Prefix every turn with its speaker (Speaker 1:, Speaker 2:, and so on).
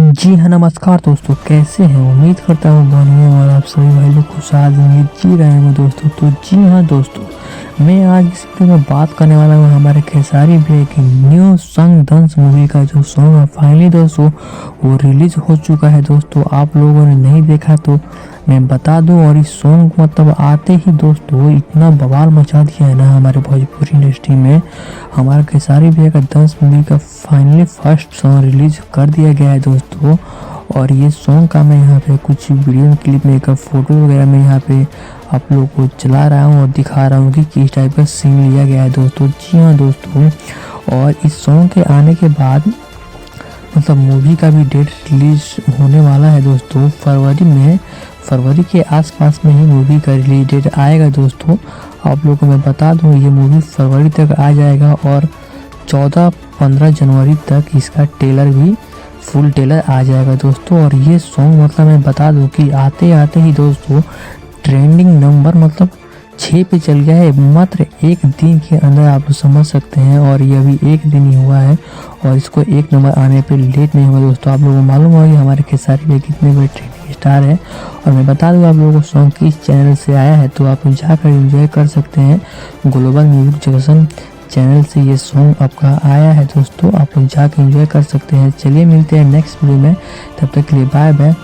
Speaker 1: जी हाँ, नमस्कार दोस्तों, कैसे हैं? उम्मीद करता हूँ बढ़िया और आप सभी भाई लोग खुशहाल ज़िंदगी जी रहे होंगे दोस्तों। तो जी हाँ दोस्तों, मैं आज इस वीडियो में बात करने वाला हूँ हमारे खेसारी भैया की न्यू संग दंस मूवी का जो सॉन्ग है फाइनली दोस्तों वो रिलीज हो चुका है दोस्तों। आप लोगों ने नहीं देखा तो मैं बता दूं, और इस सॉन्ग मतलब आते ही दोस्तों इतना बवाल मचा दिया है ना हमारे भोजपुरी इंडस्ट्री में। हमारे खेसारी भैया का दंस मूवी का फाइनली फर्स्ट सॉन्ग रिलीज कर दिया गया है दोस्तों। और ये सॉन्ग का मैं यहाँ पे कुछ वीडियो क्लिप में एक फ़ोटो वगैरह मैं यहाँ पे आप लोगों को चला रहा हूँ और दिखा रहा हूँ कि किस टाइप का सीन लिया गया है दोस्तों। जी हाँ दोस्तों, और इस सॉन्ग के आने के बाद मतलब मूवी का भी डेट रिलीज होने वाला है दोस्तों फरवरी के आसपास में ही मूवी का रिलीज डेट आएगा दोस्तों। आप लोगों को मैं बता दूं ये मूवी फरवरी तक आ जाएगा और 14-15 जनवरी तक इसका टेलर भी फुल टेलर आ जाएगा दोस्तों। और ये सॉन्ग मतलब मैं बता दूं कि आते आते ही दोस्तों ट्रेंडिंग नंबर मतलब 6 पे चल गया है मात्र एक दिन के अंदर, आप समझ सकते हैं। और ये अभी एक दिन ही हुआ है और इसको एक नंबर आने पे लेट नहीं हुआ दोस्तों। आप लोगों को मालूम होगा हमारे खेसारी भैया कितने बड़े ट्रेंडिंग स्टार है। और मैं बता दूं आप लोगों को सॉन्ग किस चैनल से आया है, तो आप जाकर एंजॉय कर सकते हैं। ग्लोबल म्यूजिक जंक्शन चैनल से ये सॉन्ग आपका आया है दोस्तों, आप लोग जाकर एंजॉय कर सकते हैं। चलिए मिलते हैं नेक्स्ट वीडियो में, तब तक के लिए बाय बाय।